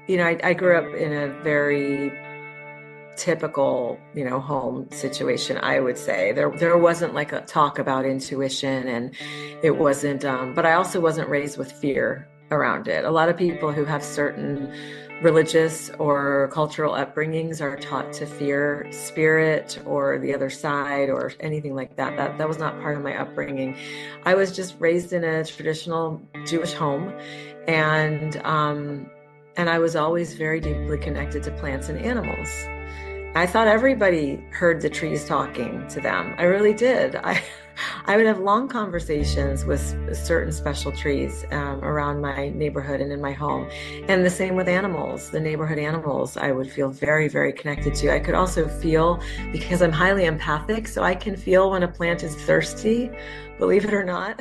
I grew up in a very typical, home situation, I would say. There wasn't like a talk about intuition, and it wasn't, but I also wasn't raised with fear around it. A lot of people who have certain religious or cultural upbringings are taught to fear spirit or the other side or anything like that. That was not part of my upbringing. I was just raised in a traditional Jewish home, and and I was always very deeply connected to plants and animals. I thought everybody heard the trees talking to them. I really did. I would have long conversations with certain special trees around my neighborhood and in my home. And the same with animals, the neighborhood animals, I would feel very, very connected to. I could also feel, because I'm highly empathic, so I can feel when a plant is thirsty, believe it or not.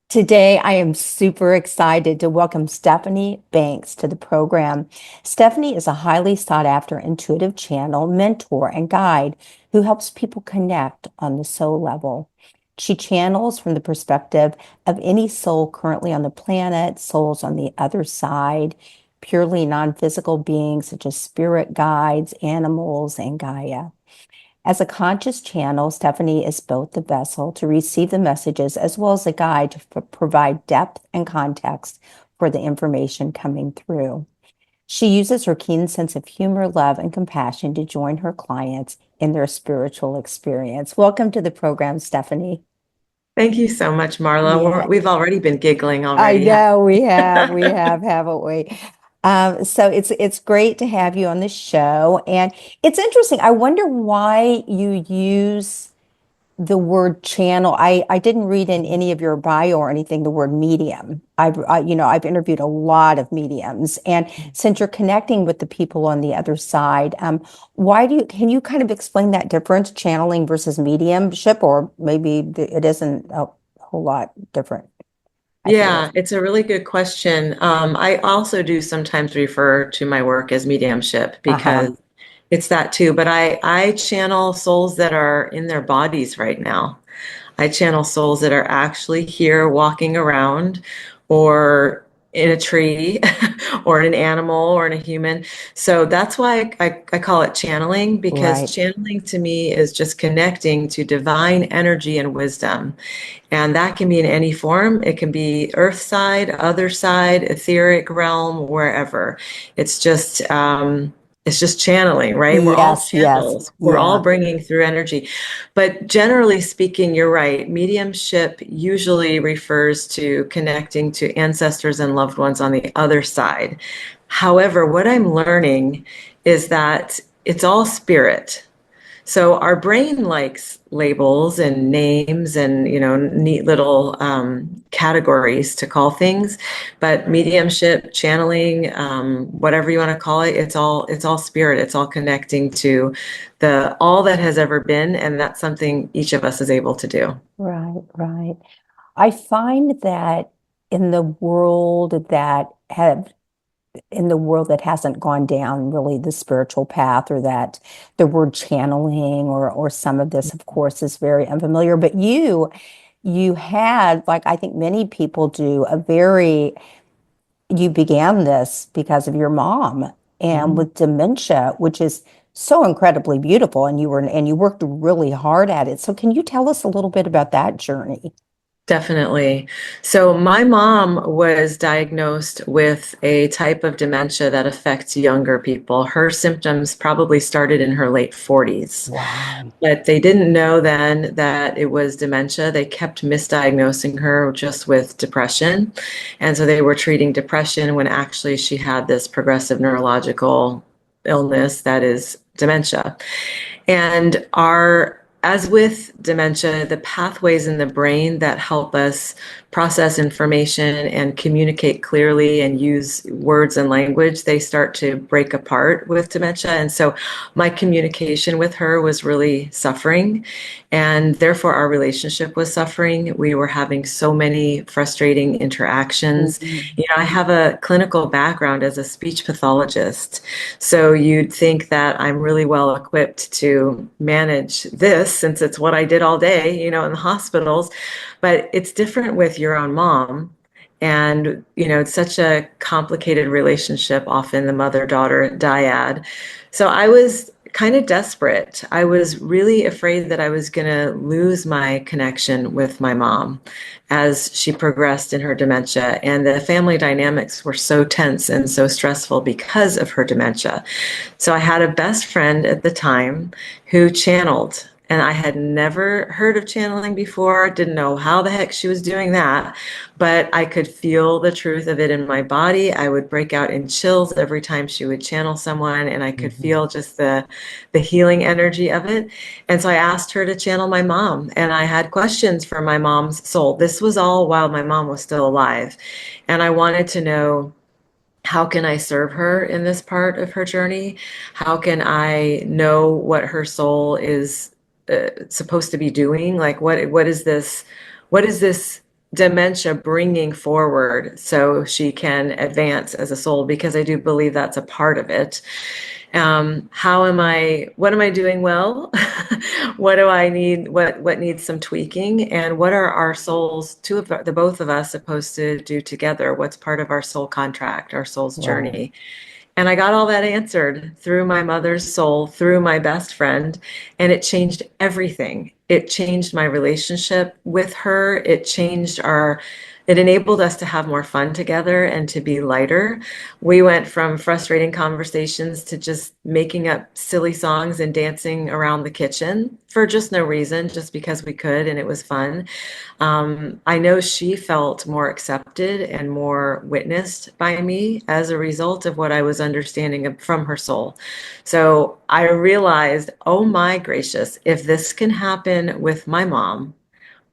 Today, I am super excited to welcome Stephanie Banks to the program. Stephanie is a highly sought after intuitive channel, mentor, and guide who helps people connect on the soul level. She channels from the perspective of any soul currently on the planet, souls on the other side, purely non-physical beings such as spirit guides, animals, and Gaia. As a conscious channel, Stephanie is both the vessel to receive the messages as well as a guide to provide depth and context for the information coming through. She uses her keen sense of humor, love, and compassion to join her clients in their spiritual experience. Welcome to the program, Stephanie. Thank you so much, Marla. Yeah, We've already been giggling I already. know we have, haven't we? So it's great to have you on the show, and it's interesting. I wonder why you use the word channel. I didn't read in any of your bio or anything the word medium. I've interviewed a lot of mediums, and since you're connecting with the people on the other side, can you kind of explain that difference, channeling versus mediumship, or maybe it isn't a whole lot different? I feel like. Yeah, it's a really good question. I also do sometimes refer to my work as mediumship Uh-huh. because it's that too. But I channel souls that are in their bodies right now. I channel souls that are actually here walking around or in a tree or in an animal or in a human. So that's why I call it channeling, because Right. channeling to me is just connecting to divine energy and wisdom. And that can be in any form. It can be earth side, other side, etheric realm, wherever. It's just it's just channeling, right? We're all Yes, yes. channels. We're all Yeah. bringing through energy. But generally speaking, you're right. Mediumship usually refers to connecting to ancestors and loved ones on the other side. However, what I'm learning is that it's all spirit. So our brain likes labels and names and, neat little categories to call things, but mediumship, channeling, whatever you want to call it, it's all spirit. It's all connecting to the all that has ever been, and that's something each of us is able to do. Right, right. I find that in the world that have in the world that hasn't gone down really the spiritual path, or that the word channeling or some of this, of course, is very unfamiliar. But you had, like I think many people do, you began this because of your mom and Mhm. with dementia, which is so incredibly beautiful, and you worked really hard at it. So can you tell us a little bit about that journey? Definitely. So my mom was diagnosed with a type of dementia that affects younger people. Her symptoms probably started in her late 40s, Wow. but they didn't know then that it was dementia. They kept misdiagnosing her just with depression. And so they were treating depression when actually she had this progressive neurological illness that is dementia. And as with dementia, the pathways in the brain that help us process information and communicate clearly and use words and language, they start to break apart with dementia. And so my communication with her was really suffering, and therefore our relationship was suffering. We were having so many frustrating interactions. Mhm. I have a clinical background as a speech pathologist. So you'd think that I'm really well equipped to manage this since it's what I did all day, in the hospitals. But it's different with your own mom. And, it's such a complicated relationship, often the mother-daughter dyad. So I was kind of desperate. I was really afraid that I was going to lose my connection with my mom as she progressed in her dementia. And the family dynamics were so tense and so stressful because of her dementia. So I had a best friend at the time who channeled, and I had never heard of channeling before, didn't know how the heck she was doing that, but I could feel the truth of it in my body. I would break out in chills every time she would channel someone, and I could Mhm. feel just the healing energy of it. And so I asked her to channel my mom, and I had questions for my mom's soul. This was all while my mom was still alive, and I wanted to know, how can I serve her in this part of her journey? How can I know what her soul is supposed to be doing? Like, what is this dementia bringing forward so she can advance as a soul? Because I do believe that's a part of it. What am I doing well? What do I need? What needs some tweaking? And what are our souls, the both of us, supposed to do together? What's part of our soul contract, our soul's Right. journey? And I got all that answered through my mother's soul, through my best friend, and it changed everything. It changed my relationship with her. It enabled us to have more fun together and to be lighter. We went from frustrating conversations to just making up silly songs and dancing around the kitchen for just no reason, just because we could and it was fun. I know she felt more accepted and more witnessed by me as a result of what I was understanding from her soul. So I realized, oh my gracious, if this can happen with my mom,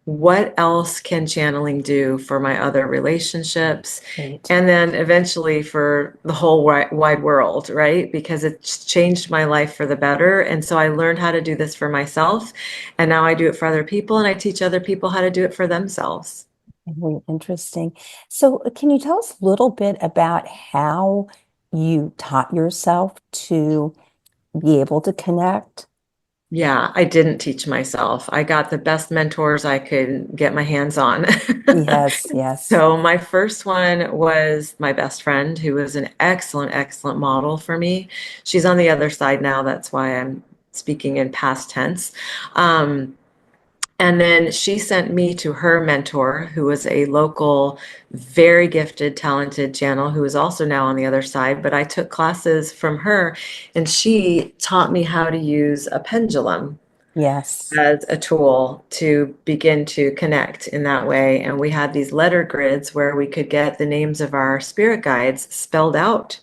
what else can channeling do for my other relationships? Right. And then eventually for the whole wide world, right? Because it's changed my life for the better. And so I learned how to do this for myself. And now I do it for other people, and I teach other people how to do it for themselves. Very interesting. So, can you tell us a little bit about how you taught yourself to be able to connect? Yeah, I didn't teach myself. I got the best mentors I could get my hands on. Yes, yes. So my first one was my best friend, who was an excellent, excellent model for me. She's on the other side now. That's why I'm speaking in past tense. Um, and then she sent me to her mentor, who was a local, very gifted, talented channel, who is also now on the other side. But I took classes from her, and she taught me how to use a pendulum Yes. as a tool to begin to connect in that way. And we had these letter grids where we could get the names of our spirit guides spelled out,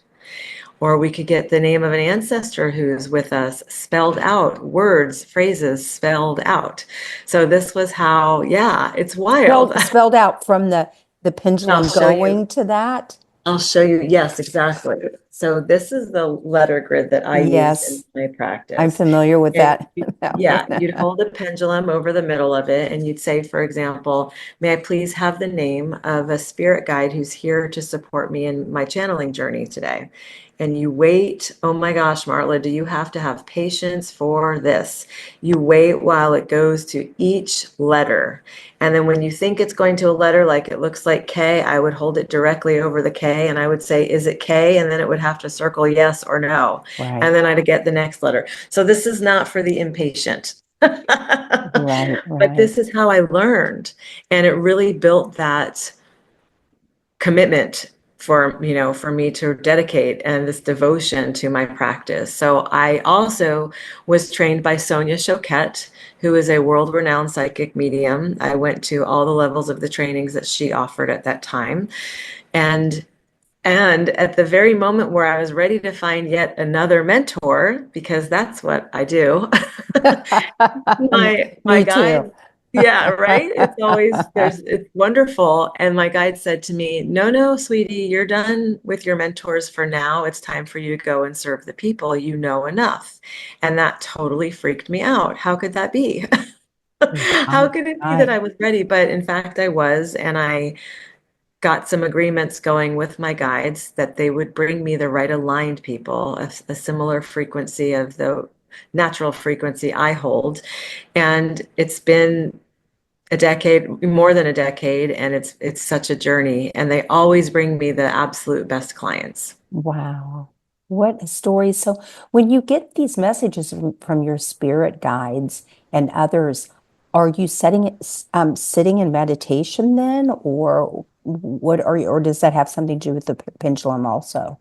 or we could get the name of an ancestor who's with us spelled out, words, phrases spelled out. So this was how, yeah, it's wild. Spelled out from the I'll pendulum show you. going to that. I'll show you. Yes, exactly. So this is the letter grid that I use in Yes, my I'm practice. familiar with And that. That yeah, you'd one. hold a pendulum over the middle of it and you'd say, for example, may I please have the name of a spirit guide who's here to support me in my channeling journey today? And you wait. Oh my gosh, Marla, do you have to have patience for this? You wait while it goes to each letter. And then when you think it's going to a letter, like it looks like K, I would hold it directly over the K and I would say, is it K? And then it would have to circle yes or no. Right, And then I'd get the next letter. So this is not for the impatient. right, But right. this is how I learned. And it really built that commitment for me to dedicate and this devotion to my practice. So I also was trained by Sonia Choquette, who is a world-renowned psychic medium. I went to all the levels of the trainings that she offered at that time. And and at the very moment where I was ready to find yet another mentor, because that's what I do, my Me too. guide, yeah, right? It's wonderful. And my guide said to me, "No, no, sweetie, you're done with your mentors for now. It's time for you to go and serve the people. You know enough." And that totally freaked me out. How could that be? How Right, could it be that right. I was ready? But in fact, I was, and I got some agreements going with my guides that they would bring me the right aligned people, a similar frequency of the natural frequency I hold. And it's been a decade, more than a decade, and it's such a journey. And they always bring me the absolute best clients. Wow. What a story. So when you get these messages from your spirit guides and others, are you sitting in meditation then, or what are you, or does that have something to do with the pendulum also?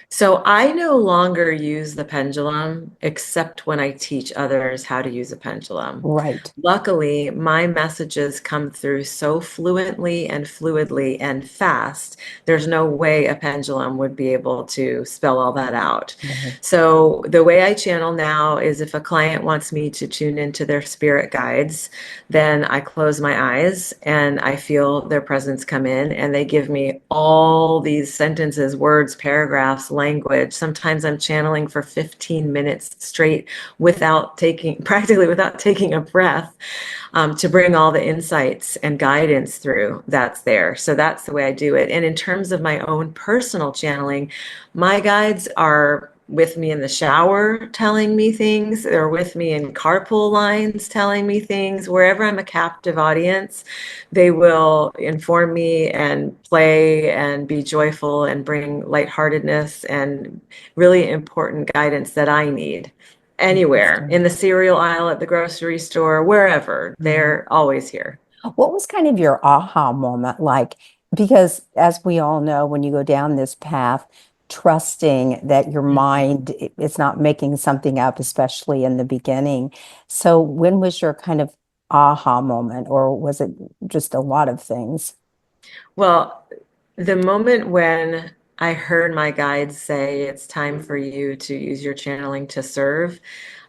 So I no longer use the pendulum except when I teach others how to use a pendulum. Right. Luckily, my messages come through so fluently and fluidly and fast. There's no way a pendulum would be able to spell all that out. Right. So the way I channel now is if a client wants me to tune into their spirit guides, then I close my eyes and I feel their presence come in, and they give me all these sentences, words, paragraphs, language. Sometimes I'm channeling for 15 minutes straight without taking, practically without taking a breath, to bring all the insights and guidance through that's there. So that's the way I do it. And in terms of my own personal channeling, my guides are with me in the shower telling me things. They're with me in carpool lines telling me things. Wherever I'm a captive audience, they will inform me and play and be joyful and bring lightheartedness and really important guidance that I need. Anywhere Interesting. in the cereal aisle at the grocery store, wherever, Mhm. they're always here. What was kind of your aha moment like? Because as we all know, when you go down this path, trusting that your mind is not making something up, especially in the beginning. So when was your kind of aha moment, or was it just a lot of things? Well, the moment when I heard my guides say it's time for you to use your channeling to serve,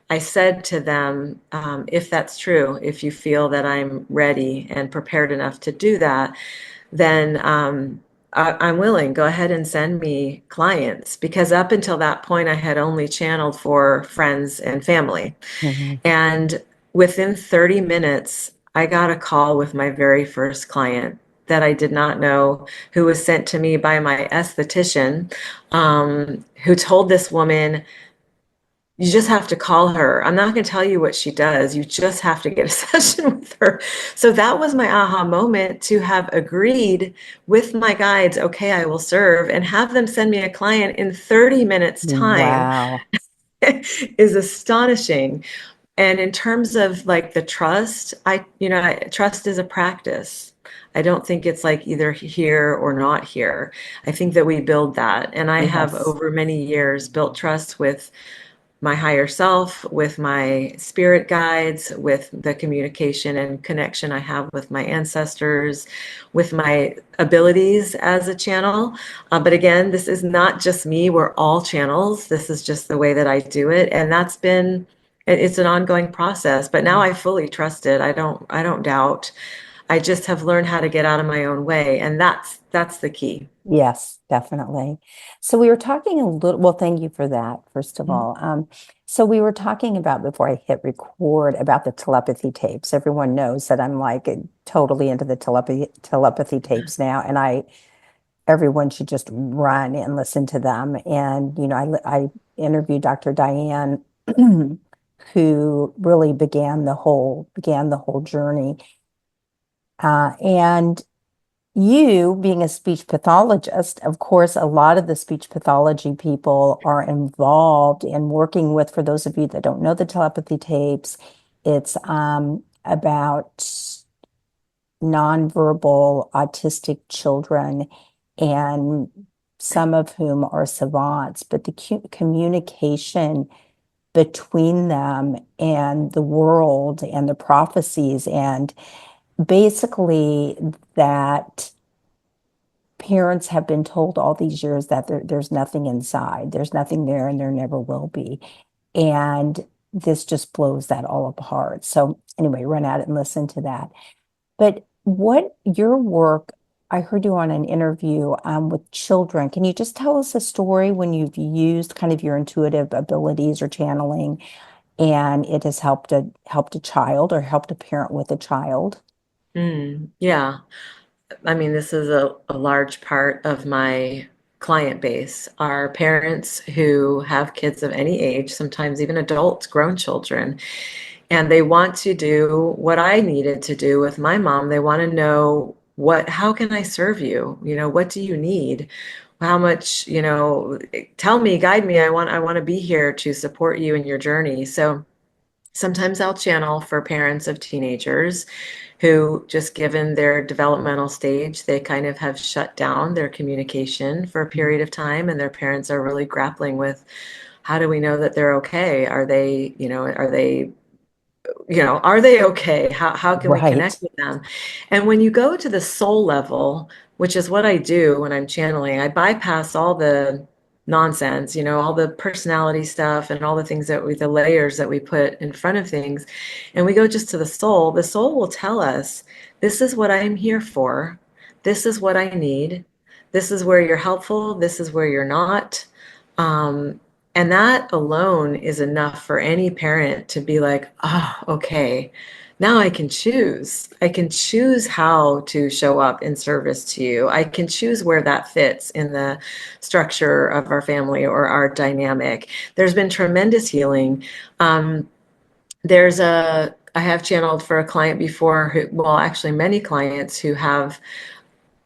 I said to them, if that's true, if you feel that I'm ready and prepared enough to do that, then I'm willing. Go ahead and send me clients. Because up until that point, I had only channeled for friends and family. Mhm. And within 30 minutes, I got a call with my very first client that I did not know, who was sent to me by my esthetician, who told this woman, you just have to call her. I'm not going to tell you what she does. You just have to get a session with her. So that was my aha moment, to have agreed with my guides, okay, I will serve, and have them send me a client in 30 minutes time Wow. is astonishing. And in terms of like the trust, trust is a practice. I don't think it's like either here or not here. I think that we build that. And I have Yes. over many years built trust with my higher self, with my spirit guides, with the communication and connection I have with my ancestors, with my abilities as a channel. But again, this is not just me. We're all channels. This is just the way that I do it. And it's an ongoing process, but now I fully trust it. I don't doubt. I just have learned how to get out of my own way. And that's the key. Yes, definitely. So we were talking a little, well, thank you for that, first of all. So we were talking about before I hit record about the telepathy tapes. Everyone knows that I'm like totally into the telepathy tapes now, and everyone should just run and listen to them. And I interviewed Dr. Diane, who really began the whole journey. And you being a speech pathologist, of course, a lot of the speech pathology people are involved in working with, for those of you that don't know the telepathy tapes, it's about nonverbal autistic children, and some of whom are savants, but the communication between them and the world and the prophecies, and basically that parents have been told all these years that there's nothing inside, there's nothing there, and there never will be. And this just blows that all apart. So, anyway, run out and listen to that. But what your work, I heard you on an interview with children. Can you just tell us a story when you've used kind of your intuitive abilities or channeling, and it has helped a child or helped a parent with a child? Yeah. I mean, this is a large part of my client base are parents who have kids of any age, sometimes even adults, grown children. and they want to do what I needed to do with my mom. They want to know how can I serve you? What do you need? How much, tell me, guide me. I want to be here to support you in your journey. So sometimes I'll channel for parents of teenagers who, just given their developmental stage, they kind of have shut down their communication for a period of time, and their parents are really grappling with, how do we know that they're okay? Are they okay? How can we Right. connect with them? And when you go to the soul level, which is what I do when I'm channeling, I bypass all the nonsense, all the personality stuff and all the things the layers that we put in front of things. And we go just to the soul. The soul will tell us, this is what I'm here for. This is what I need. This is where you're helpful. This is where you're not. Um, and that alone is enough for any parent to be like, oh, okay, now I can choose. I can choose how to show up in service to you. I can choose where that fits in the structure of our family or our dynamic. There's been tremendous healing. Um, I have channeled for a client before well, actually many clients who have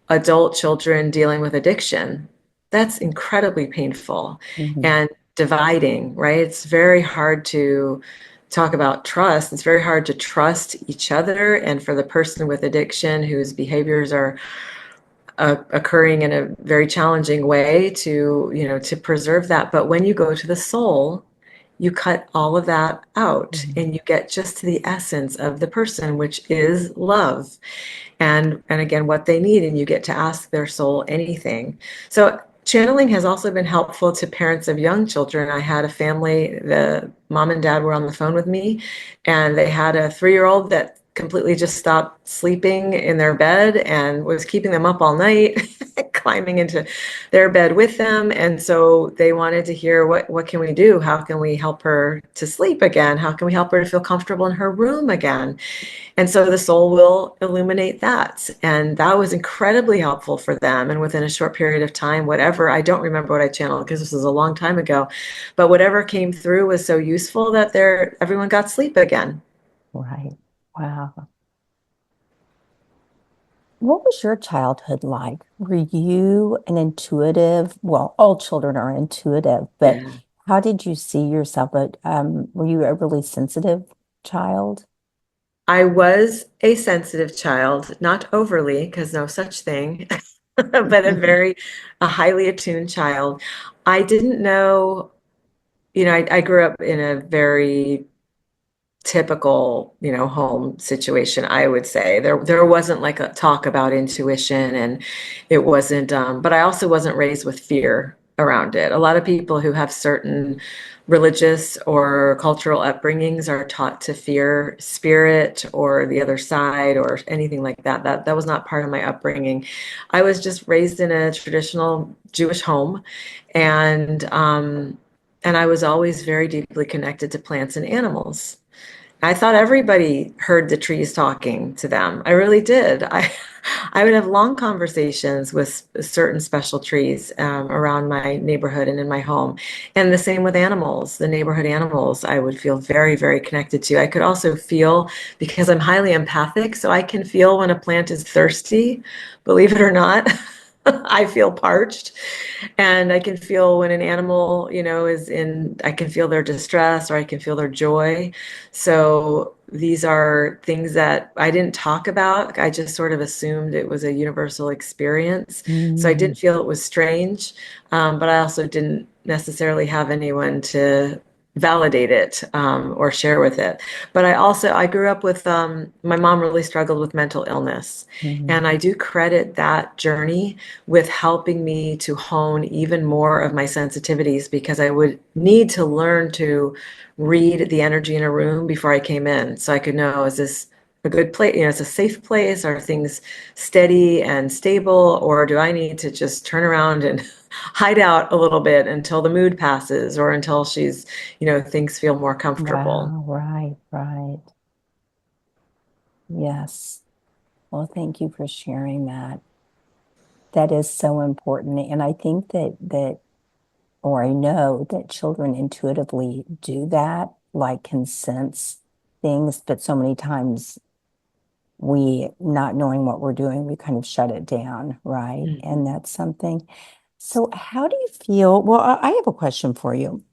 adult children dealing with addiction. That's incredibly painful Mhm. and dividing, right? It's very hard to talk about trust. It's very hard to trust each other. And for the person with addiction whose behaviors are occurring in a very challenging way to preserve that. But when you go to the soul, you cut all of that out Mhm. and you get just to the essence of the person, which is love and again what they need, and you get to ask their soul anything. So channeling has also been helpful to parents of young children. I had a family, the mom and dad were on the phone with me, and they had a 3-year-old that completely just stopped sleeping in their bed and was keeping them up all night climbing into their bed with them. And so they wanted to hear, what can we do? How can we help her to sleep again? How can we help her to feel comfortable in her room again? And so the soul will illuminate that. And that was incredibly helpful for them. And within a short period of time, whatever, I don't remember what I channeled because this was a long time ago, but whatever came through was so useful that everyone got sleep again. Right. Wow. What was your childhood like? Were you an intuitive? Well, all children are intuitive, but Yeah. how did you see yourself? But were you a really sensitive child? I was a sensitive child, not overly, because no such thing, but a highly attuned child. I didn't know, I grew up in a very typical, home situation, I would say. There wasn't like a talk about intuition, and it wasn't, but I also wasn't raised with fear around it. A lot of people who have certain religious or cultural upbringings are taught to fear spirit or the other side or anything like that. That was not part of my upbringing. I was just raised in a traditional Jewish home, and I was always very deeply connected to plants and animals. I thought everybody heard the trees talking to them. I really did. I would have long conversations with certain special trees around my neighborhood and in my home. And the same with animals, the neighborhood animals, I would feel very, very connected to. I could also feel, because I'm highly empathic, so I can feel when a plant is thirsty, believe it or not. I feel parched. And I can feel when an animal, I can feel their distress or I can feel their joy. So these are things that I didn't talk about. I just sort of assumed it was a universal experience. So I Mm, didn't feel it was strange, but I also didn't necessarily have anyone to validate it or share with it. But I grew up with, my mom really struggled with mental illness. mhm. And I do credit that journey with helping me to hone even more of my sensitivities, because I would need to learn to read the energy in a room before I came in, so I could know, is this a good place? It's a safe place. Are things steady and stable, or do I need to just turn around and hide out a little bit until the mood passes or until things feel more comfortable? Wow, right, right. Yes. Well, thank you for sharing that. That is so important. And I think or I know that children intuitively do that, like can sense things, but so many times we, not knowing what we're doing, we kind of shut it down, right? And Mhm. that's something. So how do you feel? Well, I have a question for you.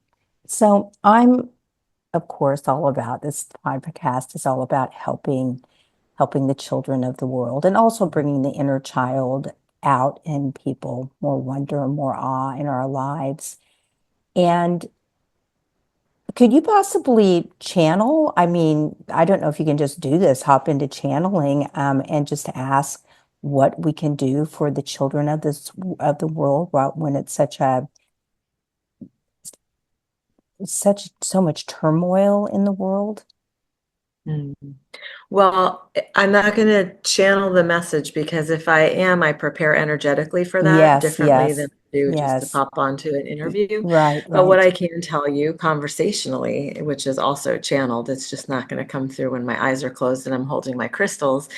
So I'm, of course, all about this podcast is all about helping the children of the world and also bringing the inner child out in people, more wonder and more awe in our lives. And could you possibly channel? I mean, I don't know if you can just do this, hop into channeling, and just ask what we can do for the children of the world, when it's such so much turmoil in the world. Mm. Well, I'm not going to channel the message because if I am, I prepare energetically for that Yes, differently than yes, I do just to yes. pop onto an interview. Right, But what right. I can tell you conversationally, which is also channeled, it's just not going to come through when my eyes are closed and I'm holding my crystals,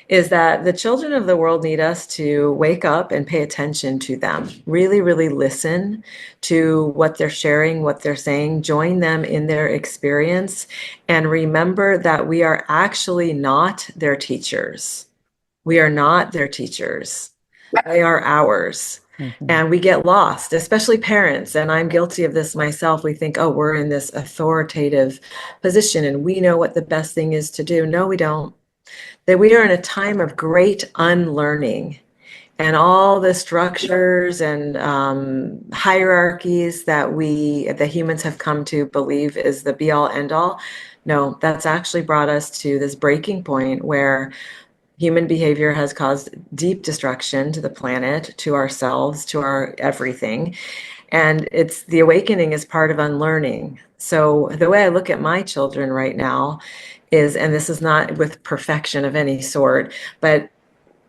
is that the children of the world need us to wake up and pay attention to them. Really, really listen to what they're sharing, what they're saying, join them in their experience, and remember that we are actually not their teachers. We are not their teachers. They are ours. Hmm. And we get lost, especially parents. And I'm guilty of this myself. We think, oh, we're in this authoritative position and we know what the best thing is to do. No, we don't. That we are in a time of great unlearning, and all the structures and hierarchies that the humans have come to believe is the be all end all. No, that's actually brought us to this breaking point where human behavior has caused deep destruction to the planet, to ourselves, to our everything. And it's the awakening is part of unlearning. So the way I look at my children right now is, and this is not with perfection of any sort, but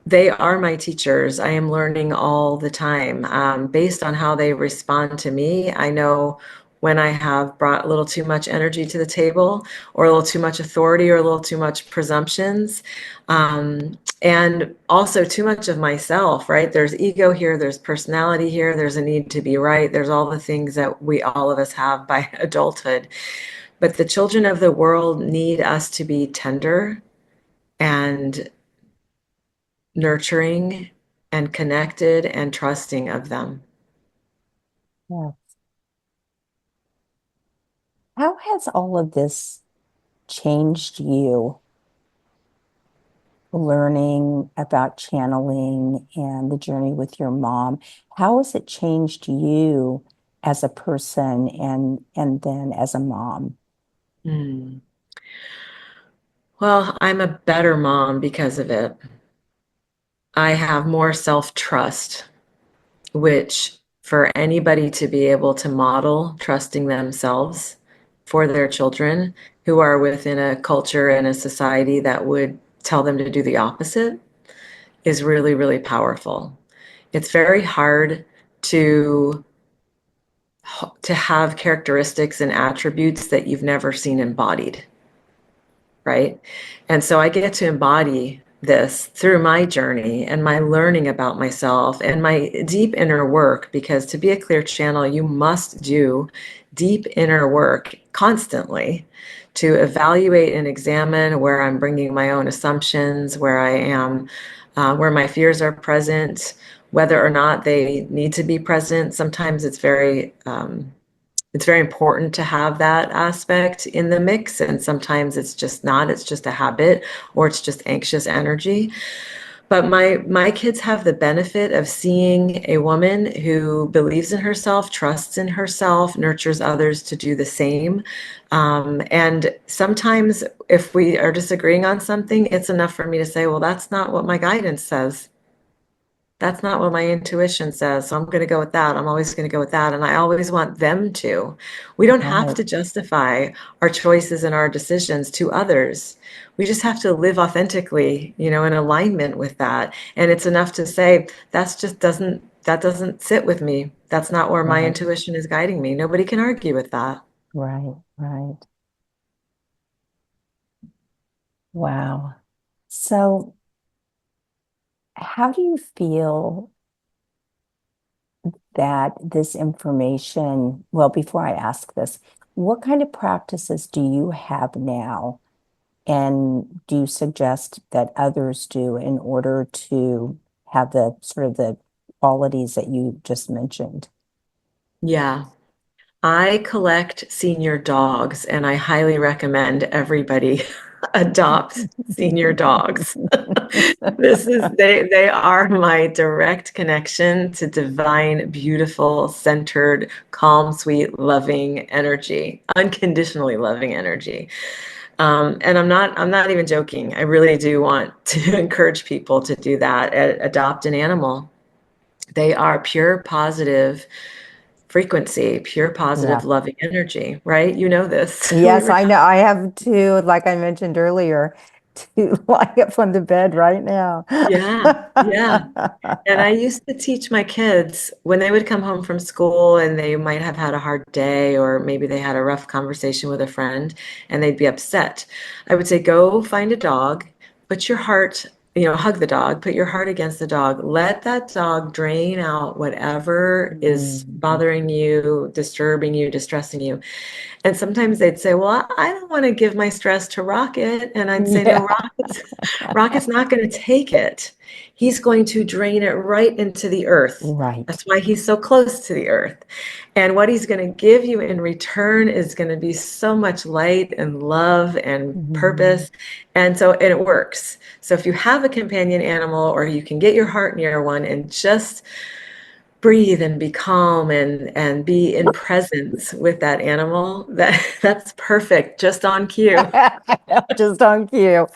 they are my teachers. I am learning all the time. Based on how they respond to me, I know when I have brought a little too much energy to the table, or a little too much authority, or a little too much presumptions. And also too much of myself, right? There's ego here, there's personality here, there's a need to be right, there's all the things that we all of us have by adulthood. But the children of the world need us to be tender and nurturing and connected and trusting of them. Yeah. How has all of this changed you, learning about channeling and the journey with your mom? How has it changed you as a person and then as a mom? Mm. Well, I'm a better mom because of it. I have more self-trust, which for anybody to be able to model trusting themselves for their children who are within a culture and a society that would tell them to do the opposite is really, really powerful. It's very hard to to have characteristics and attributes that you've never seen embodied, right? And so I get to embody this through my journey and my learning about myself and my deep inner work, because to be a clear channel, you must do deep inner work constantly to evaluate and examine where I'm bringing my own assumptions, where I am, where my fears are present, whether or not they need to be present. Sometimes it's very important to have that aspect in the mix, and sometimes it's just not. It's just a habit, or it's just anxious energy. But my kids have the benefit of seeing a woman who believes in herself, trusts in herself, nurtures others to do the same. And sometimes if we are disagreeing on something, it's enough for me to say, well, that's not what my guidance says. That's not what my intuition says. So I'm going to go with that. I'm always going to go with that. And I always want them to. We don't have Right, to justify our choices and our decisions to others. We just have to live authentically, in alignment with that. And it's enough to say, that doesn't sit with me. That's not where my right, intuition is guiding me. Nobody can argue with that. right, right. Wow. So, how do you feel that this information, well, before I ask this, what kind of practices do you have now And do you suggest that others do in order to have the sort of the qualities that you just mentioned? Yeah. I collect senior dogs, and I highly recommend everybody adopt senior dogs. They are my direct connection to divine, beautiful, centered, calm, sweet, loving energy, unconditionally loving energy. And I'm not even joking. I really do want to encourage people to do that. Adopt an animal. They are pure positive frequency, pure Yeah. positive loving energy, right? You know this. We Yes, were I know. talking. I have two, like I mentioned earlier, two lying up on the bed right now. Yeah, yeah. And I used to teach my kids when they would come home from school and they might have had a hard day, or maybe they had a rough conversation with a friend and they'd be upset. I would say, go find a dog, put your heart, hug the dog, put your heart against the dog. Let that dog drain out whatever is Mhm. bothering you, disturbing you, distressing you. And sometimes they'd say, well, I don't want to give my stress to Rocket. And I'd say, no, Yeah. Rocket's not going to take it. He's going to drain it right into the earth. Right. That's why he's so close to the earth. And what he's going to give you in return is going to be so much light and love and Mhm. purpose. And it works. So if you have a companion animal, or you can get your heart near one and just breathe and be calm and be in presence with that animal, that's perfect, just on cue. Just on cue.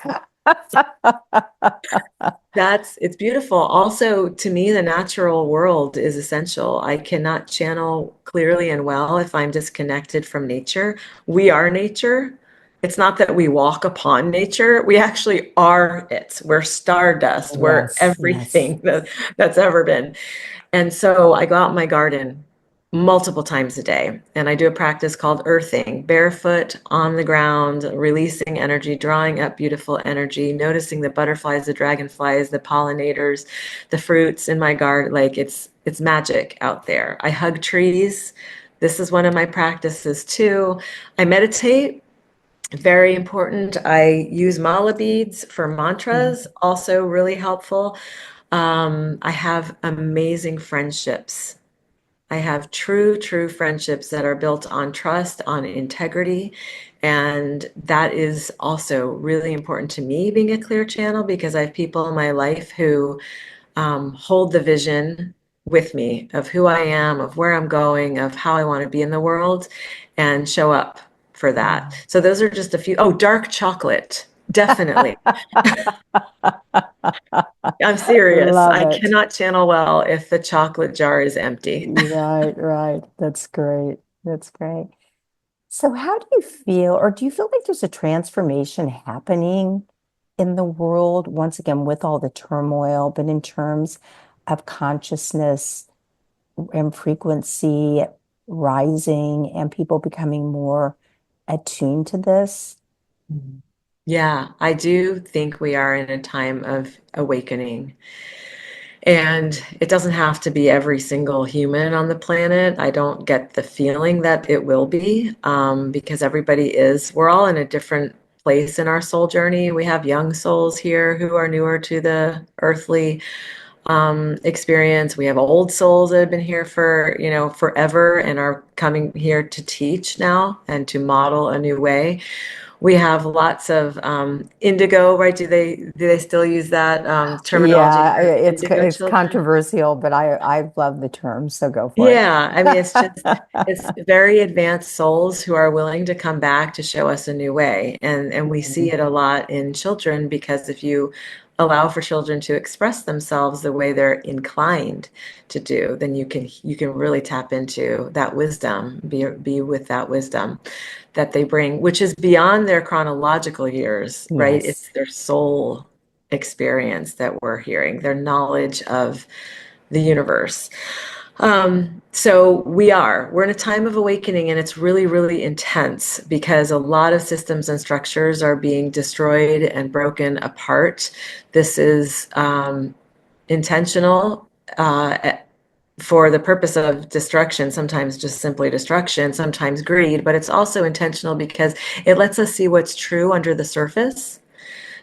It's beautiful. Also, to me, the natural world is essential. I cannot channel clearly and well if I'm disconnected from nature. We are nature. It's not that we walk upon nature. We actually are it. We're stardust. We're Yes, yes. everything that's ever been. And so I go out in my garden multiple times a day, and I do a practice called earthing, barefoot on the ground, releasing energy, drawing up beautiful energy, noticing the butterflies, the dragonflies, the pollinators, the fruits in my garden. Like it's magic out there. I hug trees. This is one of my practices too. I meditate, very important. I use mala beads for mantras, also really helpful. I have amazing friendships. I have true, true friendships that are built on trust, on integrity. And that is also really important to me, being a clear channel, because I have people in my life who hold the vision with me of who I am, of where I'm going, of how I want to be in the world, and show up for that. So those are just a few. Oh, dark chocolate. Definitely. I'm serious. Love I it. cannot channel well if the chocolate jar is empty. Right, right. That's great. That's great. So, how do you feel, or do you feel like there's a transformation happening in the world, once again, with all the turmoil, but in terms of consciousness and frequency rising and people becoming more attuned to this? Mhm. Yeah, I do think we are in a time of awakening. And it doesn't have to be every single human on the planet. I don't get the feeling that it will be, because we're all in a different place in our soul journey. We have young souls here who are newer to the earthly experience. We have old souls that have been here for, forever and are coming here to teach now and to model a new way. We have lots of indigo, right? Do they still use that terminology Yeah, for indigo it's children? controversial, but I love the term, so go for it. Yeah, I mean, it's very advanced souls who are willing to come back to show us a new way. And we see it a lot in children, because if you allow for children to express themselves the way they're inclined to do, then you can really tap into that wisdom, be with that wisdom that they bring, which is beyond their chronological years, right? Yes. It's their soul experience that we're hearing, their knowledge of the universe. So we're in a time of awakening, and it's really, really intense, because a lot of systems and structures are being destroyed and broken apart. This is intentional. for the purpose of destruction, sometimes just simply destruction, sometimes greed, but it's also intentional because it lets us see what's true under the surface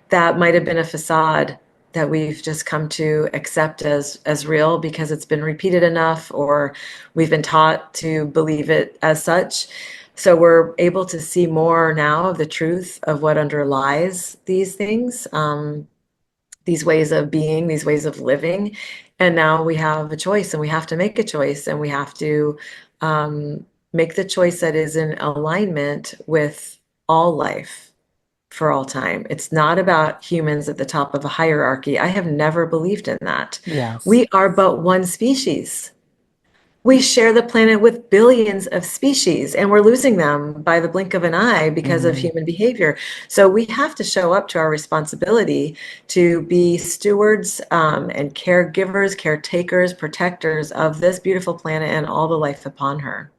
that might have been a facade that we've just come to accept as real because it's been repeated enough or we've been taught to believe it as such. So we're able to see more now of the truth of what underlies these things, these ways of being, these ways of living. And now we have a choice, and we have to make a choice, and we have to um, make the choice that is in alignment with all life for all time. It's not about humans at the top of a hierarchy. I have never believed in that. Yes. We are but one species. We share the planet with billions of species, and we're losing them by the blink of an eye because of Mhm. human behavior. So we have to show up to our responsibility to be stewards and caregivers, caretakers, protectors of this beautiful planet and all the life upon her.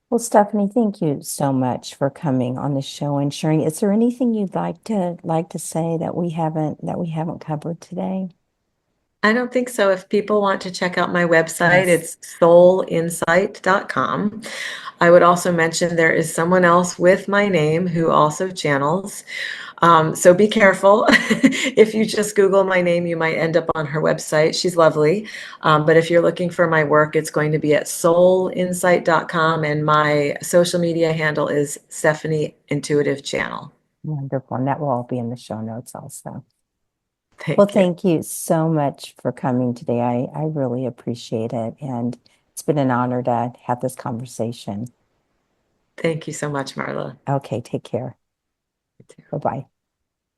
Well, Stephanie, thank you so much for coming on the show and sharing. Is there anything you'd like to say that we haven't covered today? I don't think so. If people want to check out my website, Yes. it's soulinsight.com. I would also mention there is someone else with my name who also channels. So be careful. If you just Google my name, you might end up on her website. She's lovely. But if you're looking for my work, it's going to be at soulinsight.com. And my social media handle is Stephanie Intuitive Channel. Wonderful. And that will all be in the show notes also. Well, Thank you. thank you so much for coming today. I really appreciate it. And it's been an honor to have this conversation. Thank you so much, Marla. Okay, take care. You too. Bye-bye.